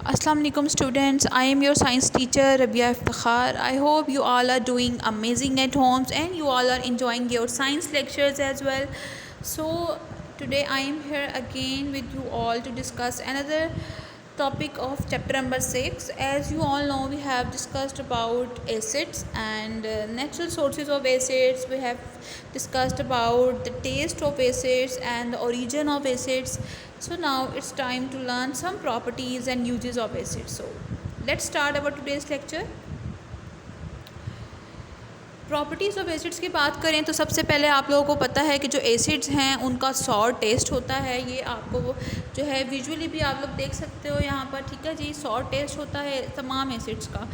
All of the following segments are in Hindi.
Assalamu alaikum students. I am your science teacher Rabia Iftikhar. I hope you all are doing amazing at homes and you all are enjoying your science lectures as well. So today I am here again with you all to discuss another topic of chapter number 6. As you all know, we have discussed about acids and natural sources of acids. We have discussed about the taste of acids and the origin of acids. So now it's time to learn some properties and uses of acids. So let's start our today's lecture. Properties of acids की बात करें तो सबसे पहले आप लोगों को पता है कि जो एसिड्स हैं उनका सॉर टेस्ट होता है। ये आपको जो है विजुअली भी आप लोग देख सकते हो यहाँ पर, ठीक है जी। सॉर टेस्ट होता है तमाम एसिड्स का।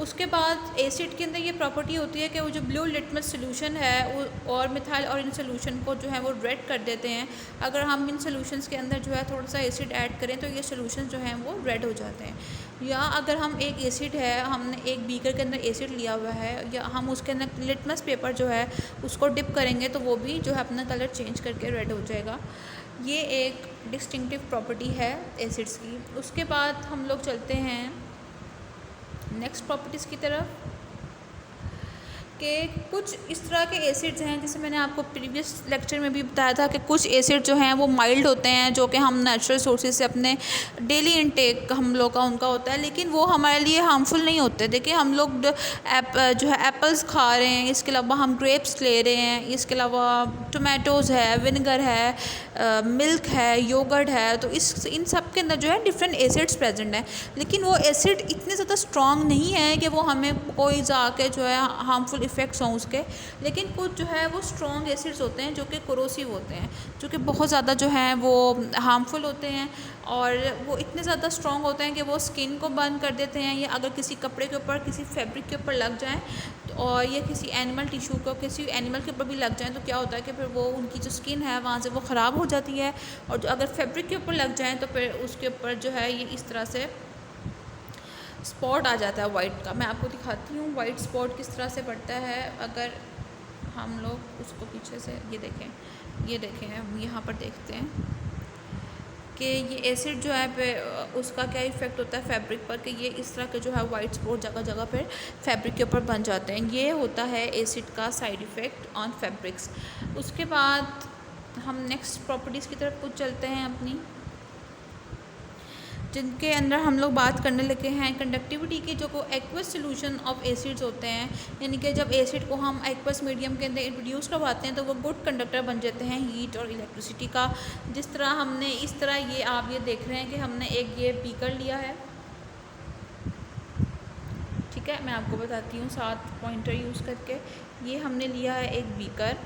उसके बाद एसिड के अंदर ये प्रॉपर्टी होती है कि वो जो ब्लू लिटमस सोल्यूशन है और मिथाइल और इन सोल्यूशन को जो है वो रेड कर देते हैं। अगर हम इन सोल्यूशंस के अंदर जो है थोड़ा सा एसिड ऐड करें तो ये सोल्यूशन जो हैं वो रेड हो जाते हैं। या अगर हम एक एसिड है, हमने एक बीकर के अंदर एसिड लिया हुआ है या हम उसके अंदर लिटमस पेपर जो है उसको डिप करेंगे तो वो भी जो है अपना कलर चेंज करके रेड हो जाएगा। ये एक डिस्टिंक्टिव प्रॉपर्टी है एसिड्स की। उसके बाद हम लोग चलते हैं नेक्स्ट प्रॉपर्टीज़ की तरफ कि कुछ इस तरह के एसिड्स हैं, जैसे मैंने आपको प्रीवियस लेक्चर में भी बताया था कि कुछ एसिड जो हैं वो माइल्ड होते हैं, जो कि हम नेचुरल सोर्सेज से अपने डेली इनटेक हम लोग का उनका होता है, लेकिन वो हमारे लिए हार्मफुल नहीं होते। देखिए हम लोग जो है एप्पल्स खा रहे हैं, इसके अलावा हम ग्रेप्स ले रहे हैं, इसके अलावा टोमेटोज़ है, विनेगर है, मिल्क है, योगर्ट है, तो इन सब के अंदर जो है डिफरेंट एसिड्स प्रेजेंट हैं। लेकिन वो एसिड इतने ज़्यादा स्ट्रॉन्ग नहीं है कि वो हमें कोई जाके जो है हार्मफुल इफ़ेक्ट्स हों उसके। लेकिन कुछ जो है वो स्ट्रॉन्ग एसिड्स होते हैं जो कि कोरोसिव होते हैं, जो कि बहुत ज़्यादा जो है वो हार्मफुल होते हैं और वो इतने ज़्यादा स्ट्रॉन्ग होते हैं कि वो स्किन को बर्न कर देते हैं। या अगर किसी कपड़े के ऊपर, किसी फैब्रिक के ऊपर लग जाएँ और ये किसी एनिमल टिश्यू को, किसी एनिमल के ऊपर भी लग जाएँ तो क्या होता है कि फिर वो उनकी जो स्किन है वहाँ से वो ख़राब हो जाती है। और जो अगर फैब्रिक के ऊपर लग जाएँ तो फिर उसके ऊपर जो है ये इस तरह से स्पॉट आ जाता है वाइट का। मैं आपको दिखाती हूँ वाइट स्पॉट किस तरह से पड़ता है। अगर हम लोग उसको पीछे से ये देखें हम यहाँ पर देखते हैं कि ये एसिड जो है पे उसका क्या इफ़ेक्ट होता है फैब्रिक पर, कि ये इस तरह के जो है वाइट स्पॉट जगह जगह पर फैब्रिक के ऊपर बन जाते हैं। ये होता है एसिड का साइड इफ़ेक्ट ऑन फैब्रिक्स। उसके बाद हम नेक्स्ट प्रॉपर्टीज़ की तरफ कुछ चलते हैं अपनी, जिनके अंदर हम लोग बात करने लगे हैं कंडक्टिविटी की। जो को एक्वस सोल्यूशन ऑफ एसिड्स होते हैं, यानी कि जब एसिड को हम एक्वस मीडियम के अंदर इंट्रोड्यूस करवाते हैं तो वो गुड कंडक्टर बन जाते हैं हीट और इलेक्ट्रिसिटी का। जिस तरह हमने इस तरह ये आप ये देख रहे हैं कि हमने एक ये बीकर लिया है, ठीक है। मैं आपको बताती हूँ 7 पॉइंटर यूज़ करके। ये हमने लिया है एक बीकर,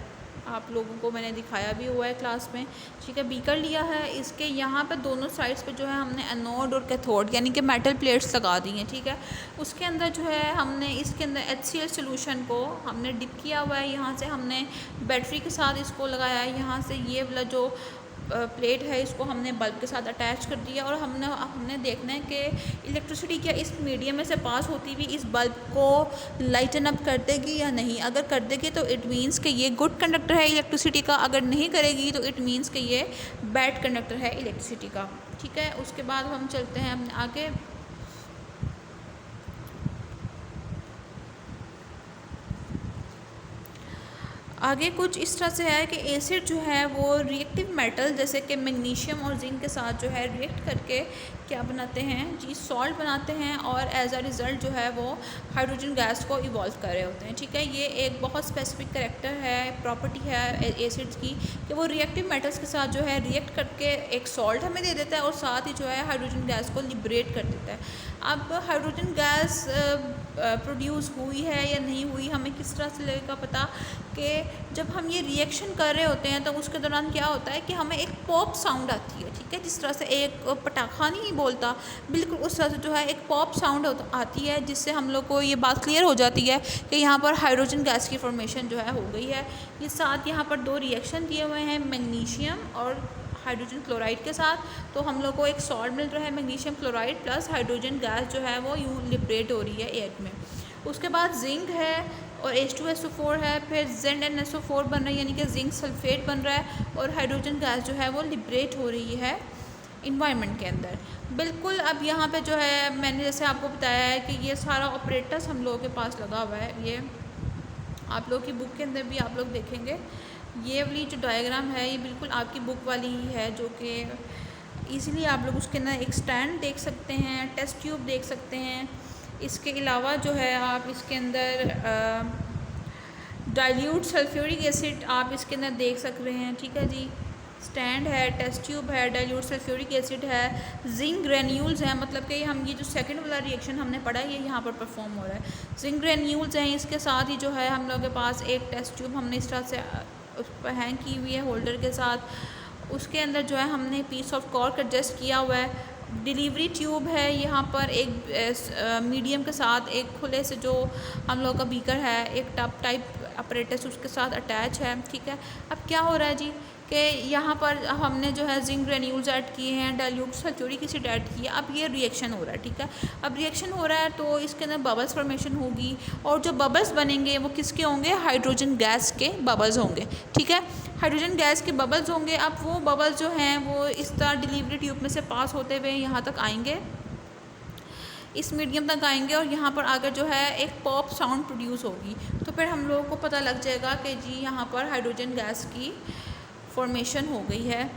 आप लोगों को मैंने दिखाया भी हुआ है क्लास में, ठीक है। बीकर लिया है, इसके यहाँ पे दोनों साइड्स पे जो है हमने एनोड और कैथोड यानी कि मेटल प्लेट्स लगा दी हैं, ठीक है। उसके अंदर जो है हमने इसके अंदर HCl सोल्यूशन को हमने डिप किया हुआ है। यहाँ से हमने बैटरी के साथ इसको लगाया है। यहाँ से ये वाला जो प्लेट है इसको हमने बल्ब के साथ अटैच कर दिया और हमने देखना है कि इलेक्ट्रिसिटी क्या इस मीडियम में से पास होती हुई इस बल्ब को लाइटन अप कर देगी या नहीं। अगर कर देगी तो इट मीन्स कि ये गुड कंडक्टर है इलेक्ट्रिसिटी का, अगर नहीं करेगी तो इट मीन्स कि ये बैड कंडक्टर है इलेक्ट्रिसिटी का, ठीक है। उसके बाद हम चलते हैं अपने आगे। आगे कुछ इस तरह से है कि एसिड जो है वो रिएक्टिव मेटल जैसे कि मैग्नीशियम और जिंक के साथ जो है रिएक्ट करके क्या बनाते हैं जी, सॉल्ट बनाते हैं और एज अ रिज़ल्ट जो है वो हाइड्रोजन गैस को इवॉल्व कर रहे होते हैं, ठीक है। ये एक बहुत स्पेसिफिक करैक्टर है, प्रॉपर्टी है एसिड्स की कि वो रिएक्टिव मेटल्स के साथ जो है रिएक्ट करके एक सॉल्ट हमें दे देता है और साथ ही जो है हाइड्रोजन गैस को लिबरेट कर देता है। अब हाइड्रोजन गैस प्रोड्यूस हुई है या नहीं हुई हमें किस तरह से लगेगा पता, कि जब हम ये रिएक्शन कर रहे होते हैं तो उसके दौरान क्या होता है कि हमें एक पॉप साउंड आती है, ठीक है। जिस तरह से एक पटाखा नहीं बोलता, बिल्कुल उस तरह से जो है एक पॉप साउंड आती है, जिससे हम लोग को ये बात क्लियर हो जाती है कि यहाँ पर हाइड्रोजन गैस की फॉर्मेशन जो है हो गई है। ये साथ यहाँ पर 2 रिएक्शन दिए हुए हैं मैग्नीशियम और हाइड्रोजन क्लोराइड के साथ, तो हम लोग को एक सॉल्ट मिल रहा है magnesium chloride plus hydrogen gas जो है वो यूँ लिबरेट हो रही है एयर में। उसके बाद जिंक है और H2SO4 है, फिर ZnSO4 बन रहा है यानी कि जिंक सल्फेट बन रहा है और हाइड्रोजन गैस जो है वो लिबरेट हो रही है इन्वायरमेंट के अंदर। बिल्कुल अब यहाँ पे जो है मैंने जैसे आपको बताया है कि ये सारा ऑपरेटर्स हम लोगों के पास लगा हुआ है। ये आप लोग की बुक के अंदर भी आप लोग देखेंगे, ये वाली जो डायग्राम है ये बिल्कुल आपकी बुक वाली ही है, जो कि ईज़िली आप लोग उसके अंदर एक स्टैंड देख सकते हैं, टेस्ट ट्यूब देख सकते हैं। इसके अलावा जो है आप इसके अंदर डाइल्यूट सल्फ्यूरिक एसिड आप इसके अंदर देख सक रहे हैं, ठीक है जी। स्टैंड है, टेस्ट ट्यूब है, डाइल्यूट सल्फ्यूरिक एसिड है, जिंक ग्रेन्यूल्स हैं, मतलब कि हम ये जो सेकंड वाला रिएक्शन हमने पढ़ा है ये यहाँ पर परफॉर्म हो रहा है। जिंक ग्रेन्यूल्स हैं, इसके साथ ही जो है हम लोग के पास एक टेस्ट ट्यूब हमने इस तरह से उस पर हैंग की हुई है होल्डर के साथ। उसके अंदर जो है हमने पीस ऑफ कॉर्क एडजस्ट किया हुआ है। डिलीवरी ट्यूब है यहाँ पर एक मीडियम के साथ, एक खुले से जो हम लोग का बीकर है, एक टब टाइप अपरेटस उसके साथ अटैच है, ठीक है। अब क्या हो रहा है जी कि यहाँ पर हमने जो है जिंक ग्रेन्यूल्स ऐड किए हैं, डाइल्यूट सल्फ्यूरिक एसिड ऐड किया, अब ये रिएक्शन हो रहा है, ठीक है। अब रिएक्शन हो रहा है तो इसके अंदर बबल्स फॉर्मेशन होगी, और जो बबल्स बनेंगे वो किसके होंगे, हाइड्रोजन गैस के बबल्स होंगे, ठीक है। हाइड्रोजन गैस के बबल्स होंगे। अब वो बबल्स जो हैं वो इस तरह डिलीवरी ट्यूब में से पास होते हुए यहाँ तक आएंगे, इस मीडियम तक आएंगे, और यहाँ पर आकर जो है एक पॉप साउंड प्रोड्यूस होगी। तो फिर हम लोगों को पता लग जाएगा कि जी यहाँ पर हाइड्रोजन गैस की फॉर्मेशन हो गई है।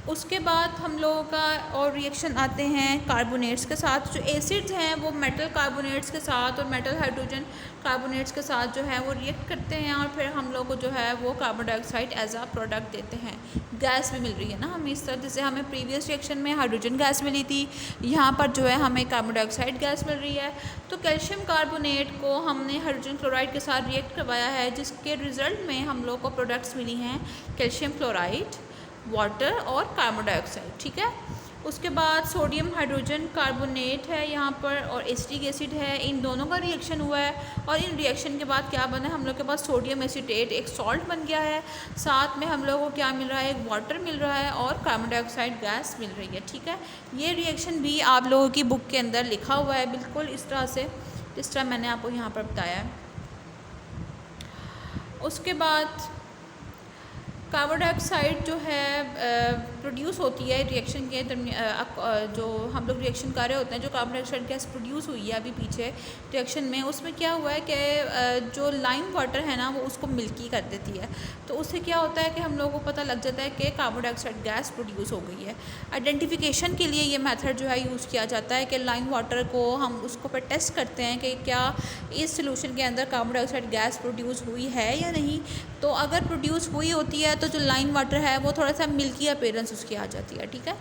उसके बाद हम लोगों का और रिएक्शन आते हैं कार्बोनेट्स के साथ। जो एसिड्स हैं वो मेटल कार्बोनेट्स के साथ और मेटल हाइड्रोजन कार्बोनेट्स के साथ जो है वो रिएक्ट करते हैं, और फिर हम लोग को जो है वो कार्बन डाइऑक्साइड एज आ प्रोडक्ट देते हैं। गैस भी मिल रही है ना हमें इस तरह, जैसे हमें प्रीवियस रिएक्शन में हाइड्रोजन गैस मिली थी, यहाँ पर जो है हमें कार्बन डाइऑक्साइड गैस मिल रही है। तो कैल्शियम कार्बोनेट को हमने हाइड्रोजन क्लोराइड के साथ रिएक्ट करवाया है, जिसके रिज़ल्ट में हम लोग को प्रोडक्ट्स मिली हैं कैल्शियम क्लोराइड, वाटर और कार्बन डाइऑक्साइड, ठीक है। उसके बाद सोडियम हाइड्रोजन कार्बोनेट है यहाँ पर, और एसिटिक एसिड है, इन दोनों का रिएक्शन हुआ है, और इन रिएक्शन के बाद क्या बना है, हम लोग के पास सोडियम एसीटेट एक सॉल्ट बन गया है, साथ में हम लोगों को क्या मिल रहा है, एक वाटर मिल रहा है और कार्बन डाइऑक्साइड गैस मिल रही है, ठीक है। ये रिएक्शन भी आप लोगों की बुक के अंदर लिखा हुआ है बिल्कुल इस तरह से, जिस तरह मैंने आपको यहाँ पर बताया है। उसके बाद कार्बन डाइऑक्साइड जो है प्रोड्यूस होती है रिएक्शन के जो हम लोग रिएक्शन कर रहे होते हैं, जो कार्बन डाइऑक्साइड गैस प्रोड्यूस हुई है अभी पीछे रिएक्शन में, उसमें क्या हुआ है कि जो लाइम वाटर है ना वो उसको मिल्की कर देती है। तो उससे क्या होता है कि हम लोगों को पता लग जाता है कि कार्बन डाइऑक्साइड गैस प्रोड्यूस हो गई है। आइडेंटिफिकेशन के लिए ये मेथड जो है यूज़ किया जाता है कि लाइम वाटर को हम उसको पर टेस्ट करते हैं कि क्या इस सोल्यूशन के अंदर कार्बन डाइऑक्साइड गैस प्रोड्यूस हुई है या नहीं। तो अगर प्रोड्यूस हुई होती है तो जो लाइन वाटर है वो थोड़ा सा मिल्की अपीयरेंस उसकी आ जाती है, ठीक है।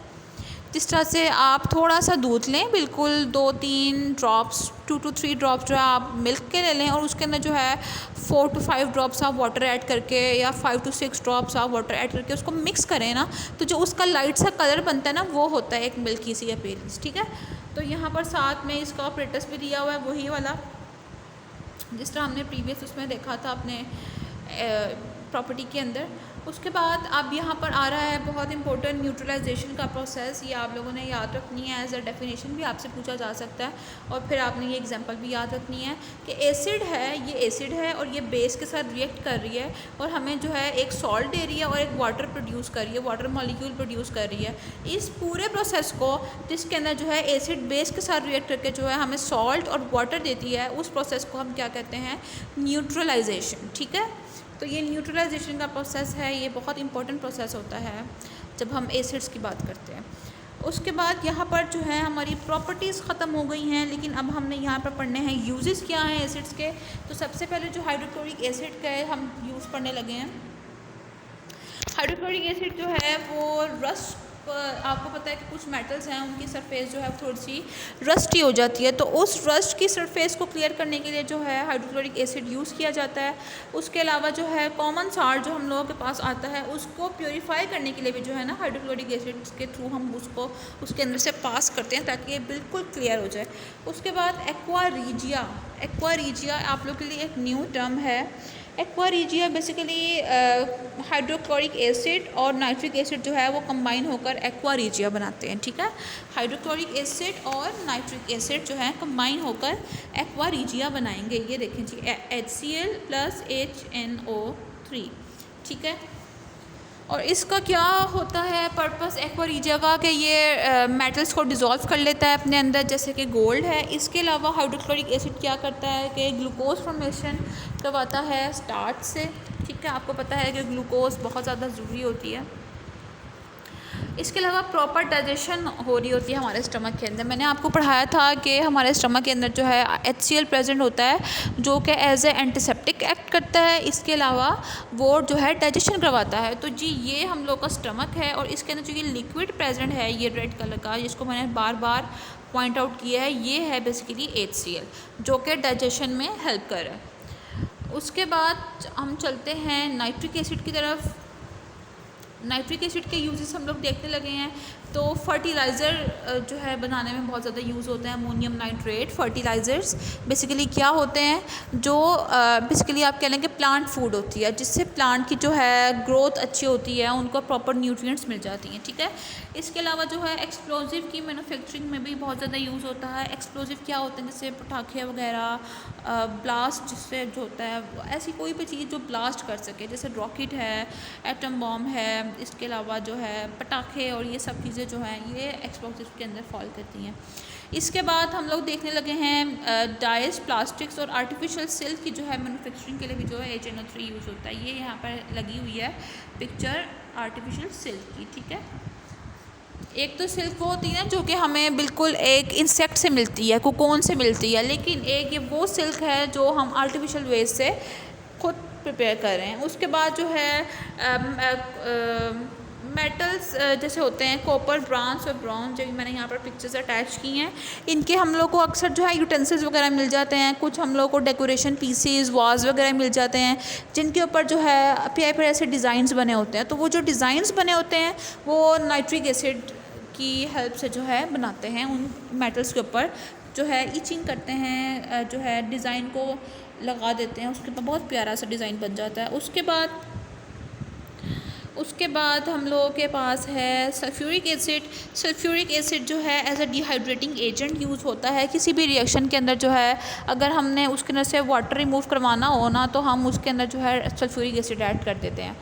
जिस तरह से आप थोड़ा सा दूध लें, बिल्कुल 2-3 ड्रॉप्स 2 to 3 ड्रॉप्स जो है आप मिल्क के ले लें, और उसके अंदर जो है 4 to 5 ड्रॉप्स आप वाटर ऐड करके या 5 to 6 ड्रॉप्स आप वाटर ऐड करके उसको मिक्स करें ना, तो जो उसका लाइट सा कलर बनता है ना वो होता है एक मिल्की सी अपीयरेंस, ठीक है। तो यहाँ पर साथ में इसका ऑपरेटस भी दिया हुआ है वही वाला जिस तरह हमने प्रीवियस उसमें देखा था अपने प्रॉपर्टी के अंदर। उसके बाद अब यहाँ पर आ रहा है बहुत इंपॉर्टेंट न्यूट्रलाइजेशन का प्रोसेस। ये आप लोगों ने याद रखनी है, एज अ डेफिनेशन भी आपसे पूछा जा सकता है, और फिर आपने ये एग्जांपल भी याद रखनी है कि एसिड है, ये एसिड है और ये बेस के साथ रिएक्ट कर रही है, और हमें जो है एक सॉल्ट दे रही है और एक वाटर प्रोड्यूस कर रही है, वाटर मॉलिक्यूल प्रोड्यूस कर रही है। इस पूरे प्रोसेस को जिसके अंदर जो है एसिड बेस के साथ रिएक्ट करके जो है हमें सॉल्ट और वाटर देती है, उस प्रोसेस को हम क्या कहते हैं, न्यूट्रलाइजेशन, ठीक है। तो ये न्यूट्रलाइजेशन का प्रोसेस है, ये बहुत इंपॉर्टेंट प्रोसेस होता है जब हम एसिड्स की बात करते हैं। उसके बाद यहाँ पर जो है हमारी प्रॉपर्टीज़ ख़त्म हो गई हैं, लेकिन अब हमने यहाँ पर पढ़ने हैं यूजेस क्या हैं एसिड्स के। तो सबसे पहले जो हाइड्रोक्लोरिक एसिड का हम यूज़ पढ़ने लगे हैं। हाइड्रोक्लोरिक एसिड जो है वो रस्ट, आपको पता है कि कुछ मेटल्स हैं उनकी सरफेस जो है थोड़ी सी रस्टी हो जाती है, तो उस रस्ट की सरफेस को क्लियर करने के लिए जो है हाइड्रोक्लोरिक एसिड यूज़ किया जाता है। उसके अलावा जो है कॉमन साल्ट जो हम लोगों के पास आता है उसको प्योरीफाई करने के लिए भी जो है ना हाइड्रोक्लोरिक एसिड के थ्रू हम उसको उसके अंदर से पास करते हैं ताकि ये बिल्कुल क्लियर हो जाए। उसके बाद एक्वा रीजिया, एक्वा रीजिया आप लोग के लिए एक न्यू टर्म है। Aqua regia basically hydrochloric acid और नाइट्रिक एसिड जो है वो कंबाइन होकर एक्वा रीजिया बनाते हैं, ठीक है। हाइड्रोक्लोरिक एसिड और नाइट्रिक एसिड जो है कंबाइन होकर एक्वा रीजिया बनाएंगे। ये देखें जी HCl + HNO3, ठीक है। और इसका क्या होता है पर्पस, एक्वारीजिया का, कि ये मेटल्स को डिज़ोल्व कर लेता है अपने अंदर, जैसे कि गोल्ड है। इसके अलावा हाइड्रोक्लोरिक एसिड क्या करता है कि ग्लूकोज फॉर्मेशन करवाता है स्टार्च से। ठीक है, आपको पता है कि ग्लूकोज बहुत ज़्यादा ज़रूरी होती है। इसके अलावा प्रॉपर डाइजेशन हो रही होती है हमारे स्टमक के अंदर। मैंने आपको पढ़ाया था कि हमारे स्टमक के अंदर जो है HCl प्रेजेंट होता है, जो कि एज ए एंटीसेप्टिक एक्ट करता है। इसके अलावा वो जो है डाइजेशन करवाता है। तो जी ये हम लोग का स्टमक है, और इसके अंदर जो ये लिक्विड प्रेजेंट है ये रेड कलर का, जिसको मैंने बार बार पॉइंट आउट किया है, ये है बेसिकली HCl, जो कि डाइजेशन में हेल्प कर रहा है। उसके बाद हम चलते हैं नाइट्रिक एसिड की तरफ। नाइट्रिक एसिड के यूजेस हम लोग देखने लगे हैं। तो फर्टिलाइज़र जो है बनाने में बहुत ज़्यादा यूज़ होते हैं। अमोनियम नाइट्रेट फर्टिलाइज़र्स बेसिकली क्या होते हैं, जो बेसिकली आप कह लें कि प्लांट फूड होती है, जिससे प्लांट की जो है ग्रोथ अच्छी होती है, उनको प्रॉपर न्यूट्रिएंट्स मिल जाती हैं। ठीक है, इसके अलावा जो है एक्सप्लोजिव की मैन्युफैक्चरिंग में भी बहुत ज़्यादा यूज़ होता है। एक्सप्लोजिव क्या होते हैं, जैसे पटाखे वगैरह, ब्लास्ट जिससे जो होता है, ऐसी कोई भी चीज़ जो ब्लास्ट कर सके, जैसे रॉकेट है, एटम बॉम्ब है, इसके अलावा जो है पटाखे और ये सब चीज़ें जो हैं ये एक्सप्लोसिव के अंदर फॉल करती हैं। इसके बाद हम लोग देखने लगे हैं डाइस, प्लास्टिक्स और आर्टिफिशियल सिल्क की जो है मैन्युफैक्चरिंग के लिए भी जो है HNO3 यूज़ होता है। ये यहाँ पर लगी हुई है पिक्चर आर्टिफिशियल सिल्क की। ठीक है, एक तो सिल्क वो होती है जो कि हमें बिल्कुल एक इंसेक्ट से मिलती है, कोकोन से मिलती है, लेकिन एक ये वो सिल्क है जो हम आर्टिफिशियल वेज से खुद प्रिपेयर कर रहे हैं। उसके बाद जो है मेटल्स जैसे होते हैं कॉपर, ब्रांस और ब्रॉन्ज, जो मैंने यहाँ पर पिक्चर्स अटैच की हैं, इनके हम लोग को अक्सर जो है यूटेंसिल्स वगैरह मिल जाते हैं। कुछ हम लोग को डेकोरेशन पीसीज, वाज वगैरह मिल जाते हैं, जिनके ऊपर जो है प्यारे प्यारे ऐसे डिज़ाइंस बने होते हैं। तो वो जो डिज़ाइंस बने होते हैं वो नाइट्रिक एसिड की हेल्प से जो है बनाते हैं। उन मेटल्स के ऊपर जो है इचिंग करते हैं, जो है डिज़ाइन को लगा देते हैं, उसके बाद बहुत प्यारा सा डिज़ाइन बन जाता है। उसके बाद हम लोगों के पास है सल्फ्यूरिक एसिड। सल्फ्यूरिक एसिड जो है as a dehydrating agent use होता है किसी भी रिएक्शन के अंदर। जो है अगर हमने उसके अंदर से वाटर रिमूव करवाना हो ना, तो हम उसके अंदर जो है सल्फ्यूरिक एसिड ऐड कर देते हैं,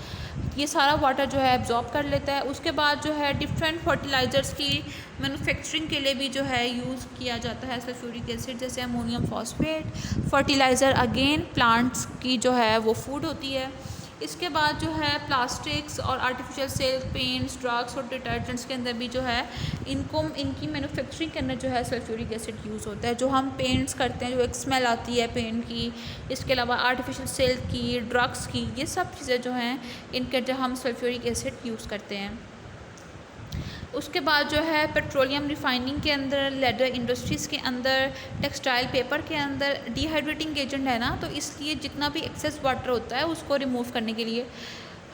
ये सारा वाटर जो है एब्जॉर्ब कर लेता है। उसके बाद जो है डिफरेंट फर्टिलाइज़र्स की मैन्युफैक्चरिंग के लिए भी जो है यूज़ किया जाता है सल्फ्यूरिक एसिड, जैसे ammonium phosphate fertiliser, again plants की जो है वो फूड होती है। इसके बाद जो है प्लास्टिक्स और आर्टिफिशियल सिल्क, पेंट्स, ड्रग्स और डिटर्जेंट्स के अंदर भी जो है इनकी मैन्युफैक्चरिंग के अंदर जो है सल्फ्यूरिक एसिड यूज़ होता है। जो हम पेंट्स करते हैं, जो एक स्मेल आती है पेंट की, इसके अलावा आर्टिफिशियल सिल्क की, ड्रग्स की, ये सब चीज़ें जो हैं इनके जो हम सल्फ्यूरिक एसिड यूज़ करते हैं। उसके बाद जो है पेट्रोलियम रिफाइनिंग के अंदर, लेदर इंडस्ट्रीज़ के अंदर, टेक्सटाइल पेपर के अंदर डिहाइड्रेटिंग एजेंट है ना, तो इसलिए जितना भी एक्सेस वाटर होता है उसको रिमूव करने के लिए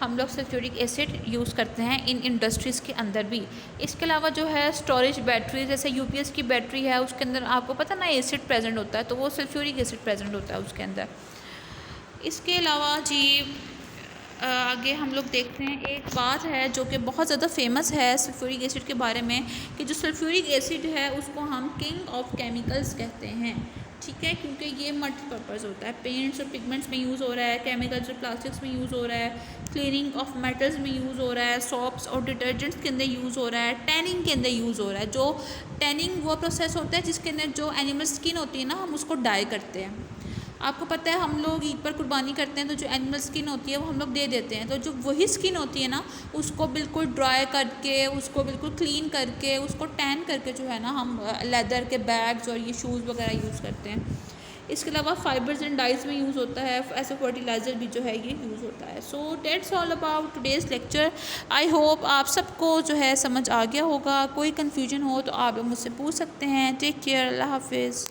हम लोग सल्फ्यूरिक एसिड यूज़ करते हैं इन इंडस्ट्रीज़ के अंदर भी। इसके अलावा जो है स्टोरेज बैटरी, जैसे UPS की बैटरी है, उसके अंदर आपको पता ना एसिड प्रेजेंट होता है, तो वो सल्फ्यूरिक एसिड प्रेजेंट होता है उसके अंदर। इसके अलावा जी आगे हम लोग देखते हैं, एक बात है जो कि बहुत ज़्यादा फेमस है सल्फ्यूरिक एसिड के बारे में, कि जो सल्फ्यूरिक एसिड है उसको हम किंग ऑफ केमिकल्स कहते हैं। ठीक है, क्योंकि ये मल्टीपर्पज़ होता है, पेंट्स और पिगमेंट्स में यूज़ हो रहा है, केमिकल्स और प्लास्टिक्स में यूज़ हो रहा है, क्लीनिंग ऑफ मेटल्स में यूज़ हो रहा है, सॉप्स और डिटर्जेंट्स के अंदर यूज़ हो रहा है, टैनिंग के अंदर यूज़ हो रहा है। जो टैनिंग वो प्रोसेस होता है जिसके अंदर जो एनिमल स्किन होती है ना, हम उसको डाई करते हैं। आपको पता है हम लोग ईद पर कुर्बानी करते हैं तो जो एनिमल स्किन होती है वो हम लोग दे देते हैं, तो जो वही स्किन होती है ना उसको बिल्कुल ड्राई करके, उसको बिल्कुल क्लीन करके, उसको टैन करके जो है ना हम लेदर के बैग्स और ये शूज़ वगैरह यूज़ करते हैं। इसके अलावा फाइबर्स एंड डाइज में यूज़ होता है, ऐसे फर्टिलाइज़र भी जो है ये यूज़ होता है। So that's all about today's lecture. I hope आप सबको जो है समझ आ गया होगा। कोई कन्फ्यूजन हो तो आप मुझसे पूछ सकते हैं। टेक केयर, अल्लाह हाफिज़।